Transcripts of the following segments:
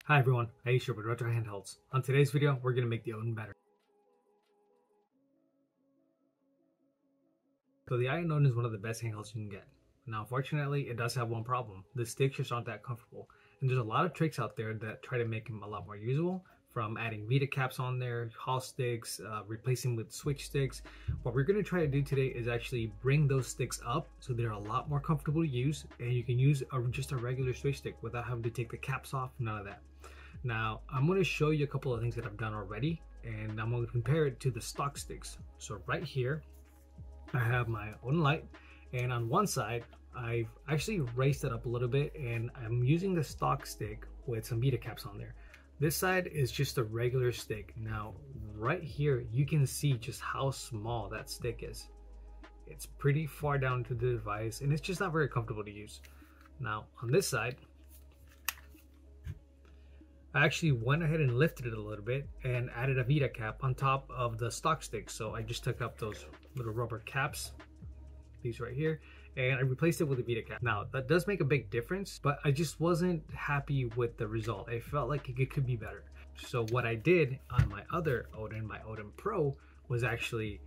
Hi everyone, Aisha with Retro Handhelds. On today's video, we're going to make the Odin better. So the AYN Odin is one of the best handhelds you can get. Now unfortunately, it does have one problem. The sticks just aren't that comfortable. And there's a lot of tricks out there that try to make them a lot more usable. From adding Vita caps on there, Hall sticks, replacing with switch sticks. What we're going to try to do today is actually bring those sticks up so they're a lot more comfortable to use. And you can use just a regular switch stick without having to take the caps off, none of that. Now, I'm going to show you a couple of things that I've done already, and I'm going to compare it to the stock sticks. So right here, I have my Odin light, and on one side, I've actually raised it up a little bit, and I'm using the stock stick with some Vita caps on there. This side is just a regular stick. Now, right here, you can see just how small that stick is. It's pretty far down to the device, and it's just not very comfortable to use. Now, on this side, I actually went ahead and lifted it a little bit and added a Vita cap on top of the stock stick. So I just took up those little rubber caps, these right here, and I replaced it with a Vita cap. Now that does make a big difference, but I just wasn't happy with the result. I felt like it could be better. So what I did on my other Odin, my Odin Pro, was actually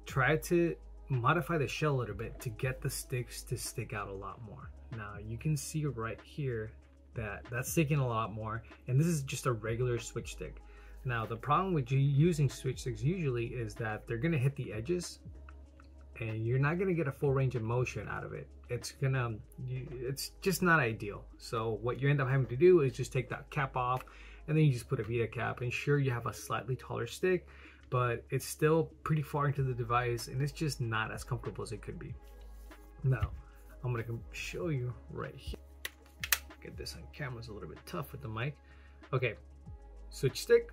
try to modify the shell a little bit to get the sticks to stick out a lot more. Now you can see right here that's sticking a lot more, and this is just a regular switch stick. Now the problem with you using switch sticks usually is that they're gonna hit the edges and you're not gonna get a full range of motion out of it. It's just not ideal. So what you end up having to do is just take that cap off, and then you just put a Vita cap, and sure, you have a slightly taller stick, but it's still pretty far into the device and it's just not as comfortable as it could be. Now I'm gonna show you right here. Get this on camera, is a little bit tough with the mic. Okay, switch stick.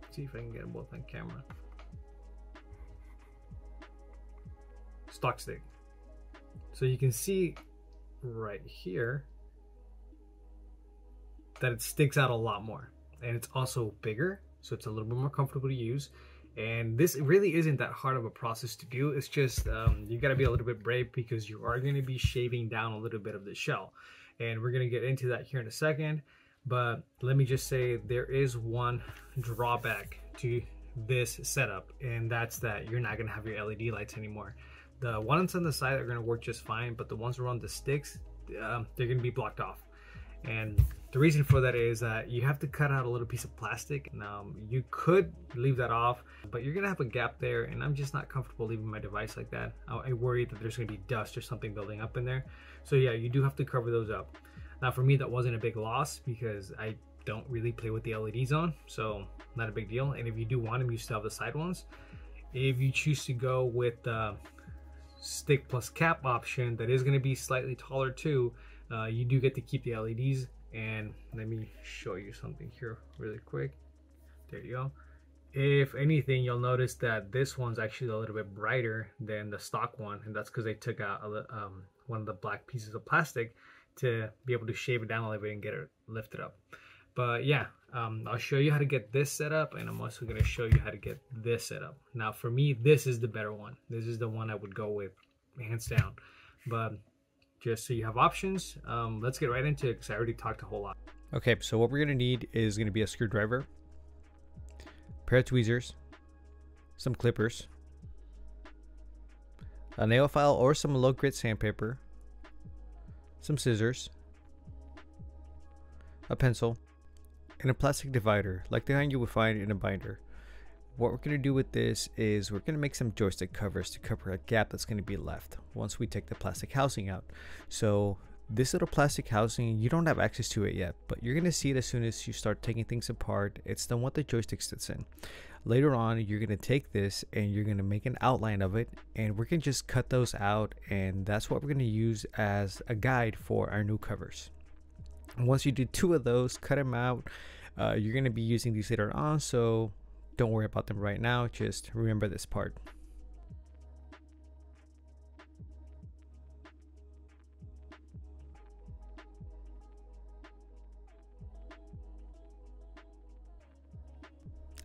See if I can get them both on camera. Stock stick. So you can see right here that it sticks out a lot more, and it's also bigger, so it's a little bit more comfortable to use. And this really isn't that hard of a process to do. It's just you got to be a little bit brave, because you are going to be shaving down a little bit of the shell, and we're going to get into that here in a second. But let me just say, there is one drawback to this setup, and that's that you're not going to have your LED lights anymore. The ones on the side are going to work just fine, but the ones around the sticks, they're going to be blocked off. And the reason for that is that you have to cut out a little piece of plastic. Now you could leave that off, but you're gonna have a gap there, and I'm just not comfortable leaving my device like that. I worry that there's gonna be dust or something building up in there. So yeah, you do have to cover those up. Now for me, that wasn't a big loss because I don't really play with the LEDs on, so not a big deal. And if you do want them, you still have the side ones. If you choose to go with the stick plus cap option, that is gonna be slightly taller too. You do get to keep the LEDs, and let me show you something here really quick. There you go. If anything, you'll notice that this one's actually a little bit brighter than the stock one, and that's because they took out one of the black pieces of plastic to be able to shave it down a little bit and get it lifted up. But yeah, I'll show you how to get this set up, and I'm also going to show you how to get this set up. Now for me, this is the better one. This is the one I would go with hands down. But just so you have options, let's get right into it, because I already talked a whole lot. Okay, so what we're going to need is going to be a screwdriver, a pair of tweezers, some clippers, a nail file or some low grit sandpaper, some scissors, a pencil, and a plastic divider like the kind you would find in a binder. What we're going to do with this is we're going to make some joystick covers to cover a gap that's going to be left once we take the plastic housing out. So this little plastic housing, you don't have access to it yet, but you're going to see it as soon as you start taking things apart. It's the one the joystick sits in. Later on, you're going to take this and you're going to make an outline of it, and we're going to just cut those out, and that's what we're going to use as a guide for our new covers. And once you do 2 of those, cut them out. You're going to be using these later on, so don't worry about them right now, just remember this part.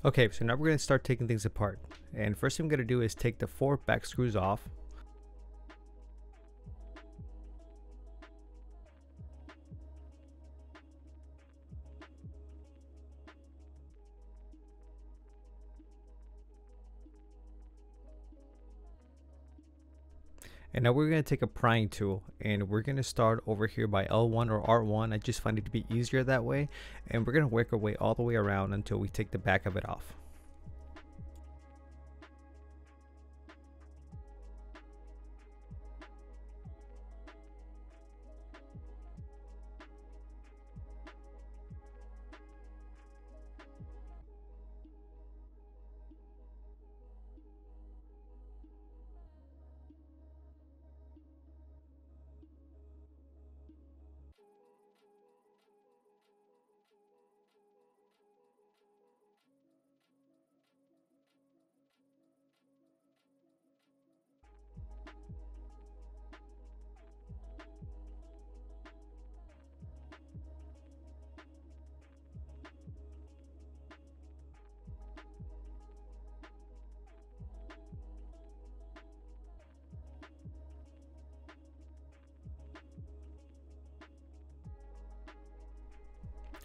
Okay, so now we're going to start taking things apart. And first thing I'm going to do is take the 4 back screws off. And now we're going to take a prying tool and we're going to start over here by L1 or R1. I just find it to be easier that way. And we're going to work our way all the way around until we take the back of it off.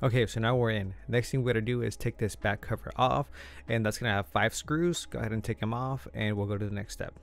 Okay, so now we're in. Next thing we're gonna do is take this back cover off, and that's gonna have 5 screws. Go ahead and take them off and we'll go to the next step.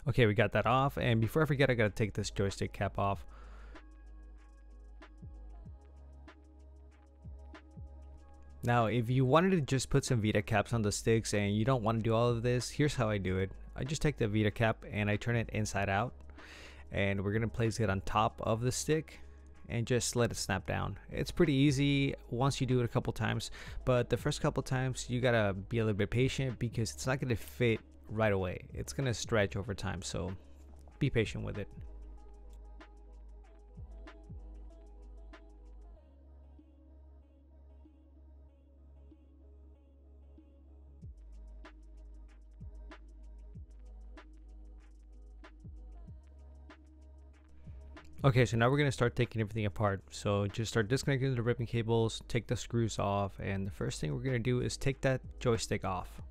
Okay, we got that off, and before I forget, I gotta take this joystick cap off. Now, if you wanted to just put some Vita caps on the sticks and you don't want to do all of this, here's how I do it. I just take the Vita cap and I turn it inside out, and we're gonna place it on top of the stick and just let it snap down. It's pretty easy once you do it a couple times, but the first couple times you gotta be a little bit patient because it's not gonna fit right away. It's gonna stretch over time, so be patient with it. Okay, so now we're gonna start taking everything apart. So just start disconnecting the ribbon cables, take the screws off, and the first thing we're gonna do is take that joystick off.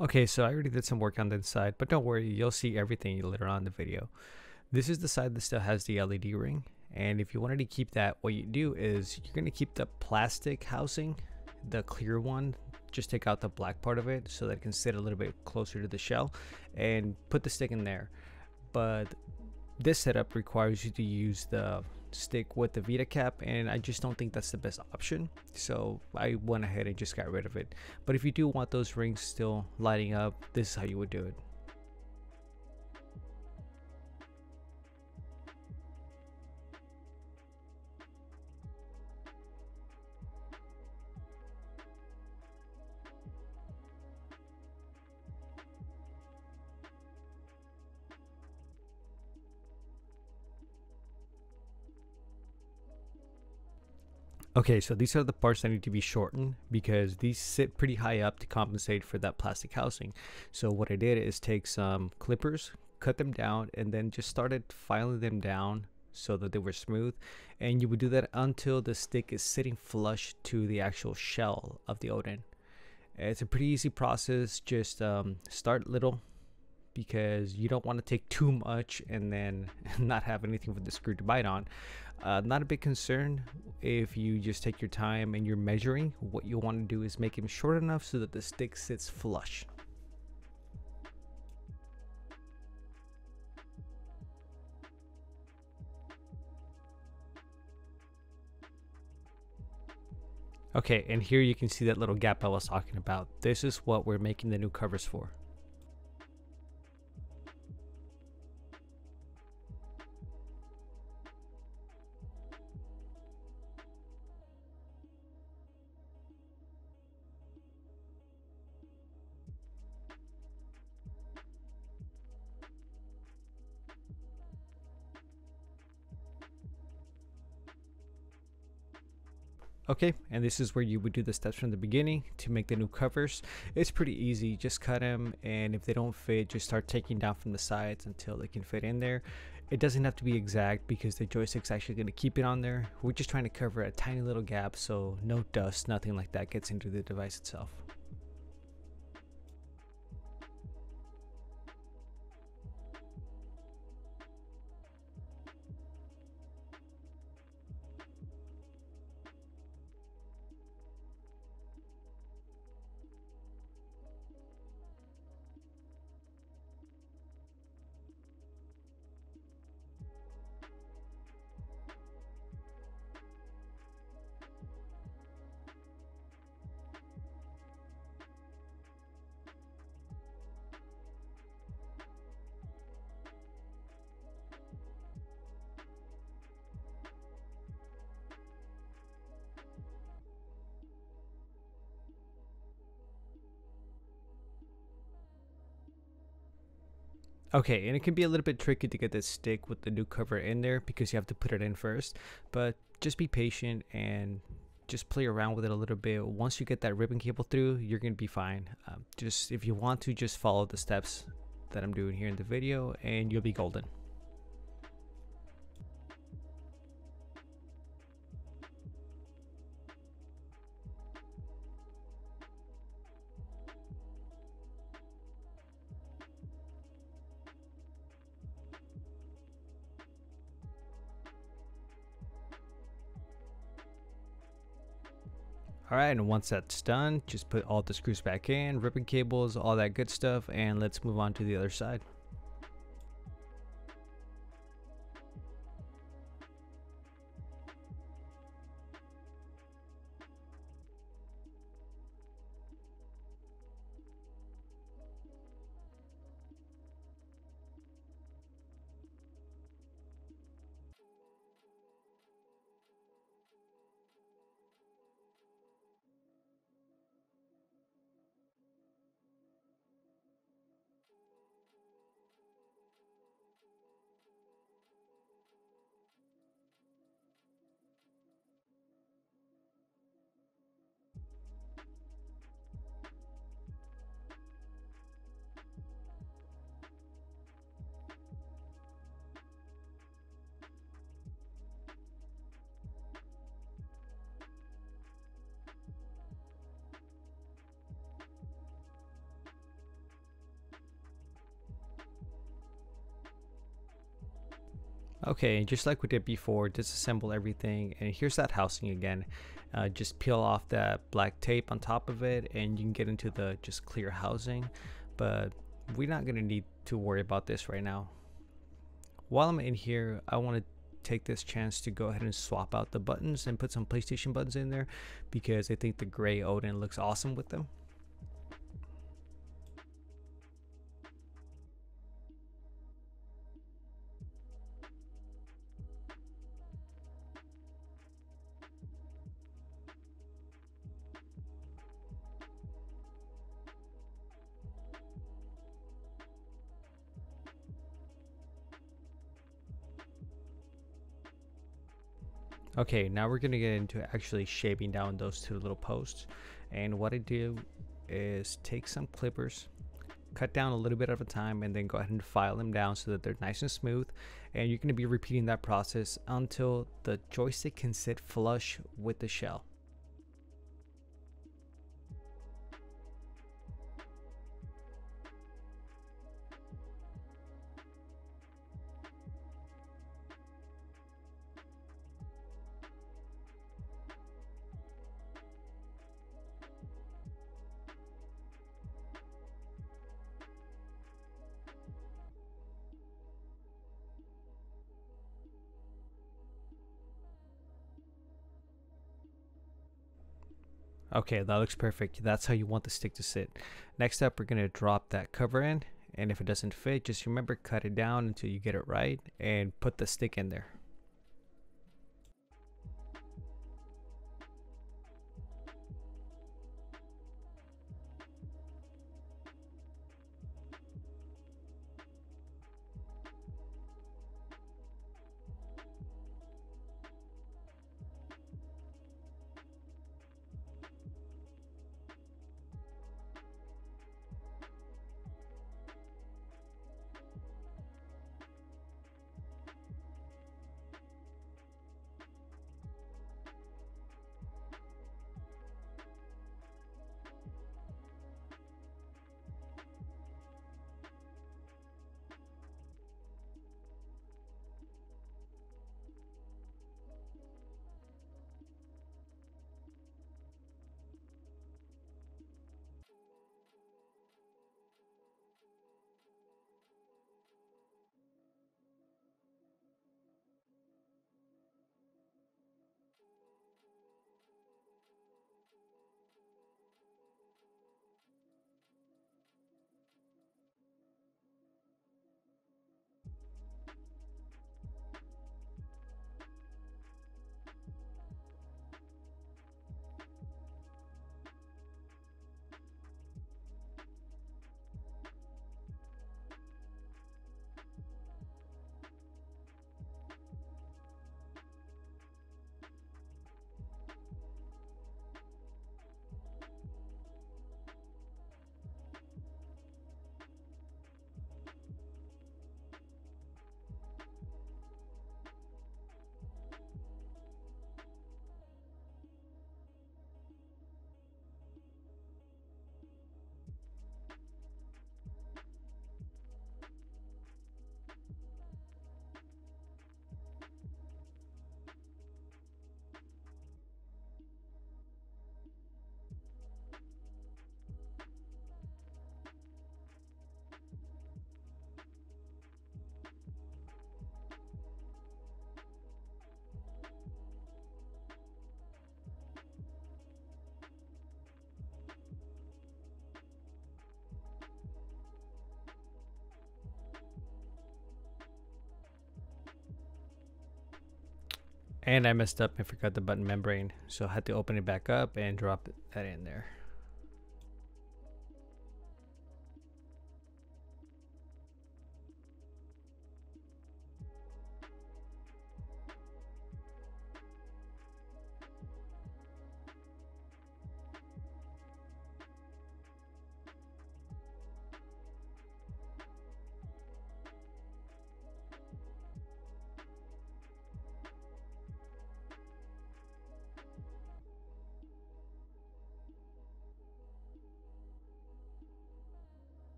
Okay, so I already did some work on the inside, but don't worry, you'll see everything later on in the video. This is the side that still has the LED ring, and if you wanted to keep that, what you do is you're going to keep the plastic housing, the clear one, just take out the black part of it so that it can sit a little bit closer to the shell, and put the stick in there. But this setup requires you to use the stick with the Vita cap, and I just don't think that's the best option, so I went ahead and just got rid of it. But if you do want those rings still lighting up, this is how you would do it. Okay, so these are the parts that need to be shortened because these sit pretty high up to compensate for that plastic housing. So what I did is take some clippers, cut them down, and then just started filing them down so that they were smooth. And you would do that until the stick is sitting flush to the actual shell of the Odin. It's a pretty easy process. Just start little, because you don't want to take too much and then not have anything for the screw to bite on. Not a big concern if you just take your time and you're measuring. What you want to do is make them short enough so that the stick sits flush. Okay, and here you can see that little gap I was talking about. This is what we're making the new covers for. Okay, and this is where you would do the steps from the beginning to make the new covers. It's pretty easy, just cut them, and if they don't fit, just start taking down from the sides until they can fit in there. It doesn't have to be exact because the joystick's actually going to keep it on there. We're just trying to cover a tiny little gap so no dust, nothing like that gets into the device itself. Okay, and it can be a little bit tricky to get this stick with the new cover in there because you have to put it in first, but just be patient and just play around with it a little bit. Once you get that ribbon cable through, you're gonna be fine. Just if you want to, just follow the steps that I'm doing here in the video and you'll be golden. Alright, and once that's done, just put all the screws back in, ribbon cables, all that good stuff, and let's move on to the other side. Okay, just like we did before, disassemble everything, and here's that housing again. Just peel off that black tape on top of it and you can get into the just clear housing, but we're not going to need to worry about this right now. While I'm in here, I want to take this chance to go ahead and swap out the buttons and put some PlayStation buttons in there because I think the gray Odin looks awesome with them. Okay, now we're gonna get into actually shaping down those two little posts. And what I do is take some clippers, cut down a little bit at a time, and then go ahead and file them down so that they're nice and smooth. And you're gonna be repeating that process until the joystick can sit flush with the shell. Okay, that looks perfect. That's how you want the stick to sit. Next up, we're going to drop that cover in, and if it doesn't fit, just remember, cut it down until you get it right and put the stick in there. And I messed up and forgot the button membrane, so I had to open it back up and drop that in there.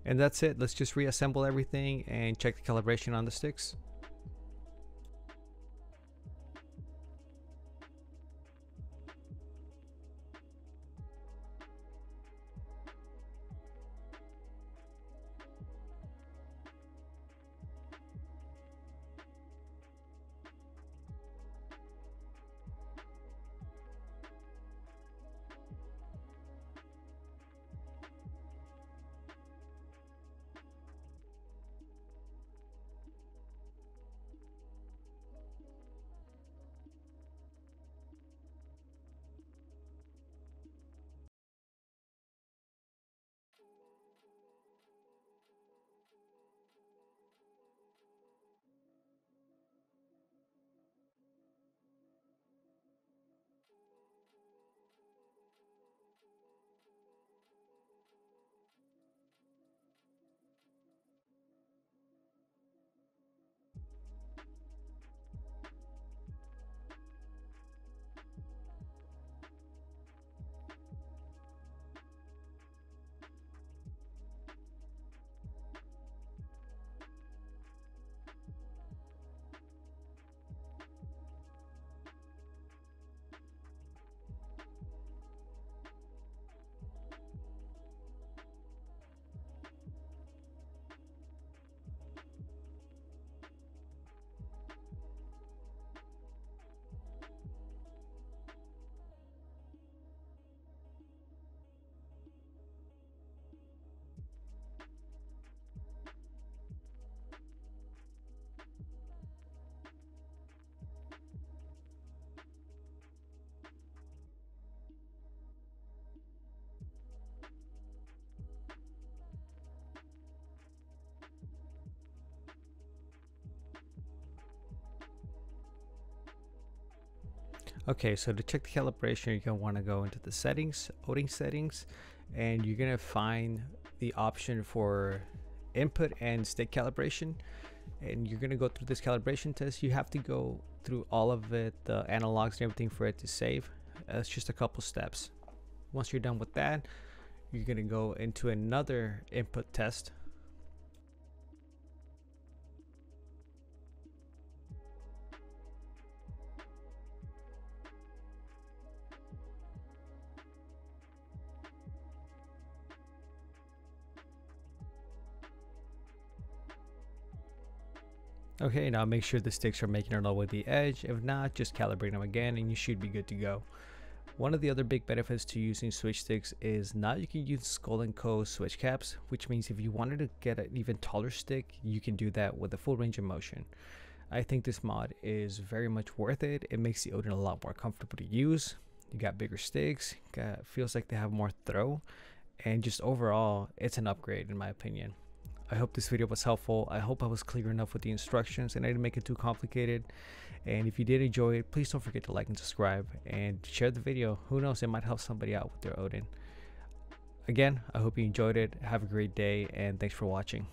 And that's it. Let's just reassemble everything and check the calibration on the sticks. Okay, so to check the calibration, you're going to want to go into the settings, Odin settings, and you're going to find the option for input and stick calibration. And you're going to go through this calibration test. You have to go through all of it, the analogs and everything for it to save. It's just a couple steps. Once you're done with that, you're going to go into another input test. Okay, now make sure the sticks are making it all the way to the edge. If not, just calibrate them again and you should be good to go. One of the other big benefits to using switch sticks is now you can use Skull & Co switch caps, which means if you wanted to get an even taller stick, you can do that with a full range of motion. I think this mod is very much worth it. It makes the Odin a lot more comfortable to use. You got bigger sticks, feels like they have more throw, and just overall, it's an upgrade in my opinion. I hope this video was helpful. I hope I was clear enough with the instructions and I didn't make it too complicated. And if you did enjoy it, please don't forget to like and subscribe and share the video. Who knows, it might help somebody out with their Odin. Again, I hope you enjoyed it. Have a great day and thanks for watching.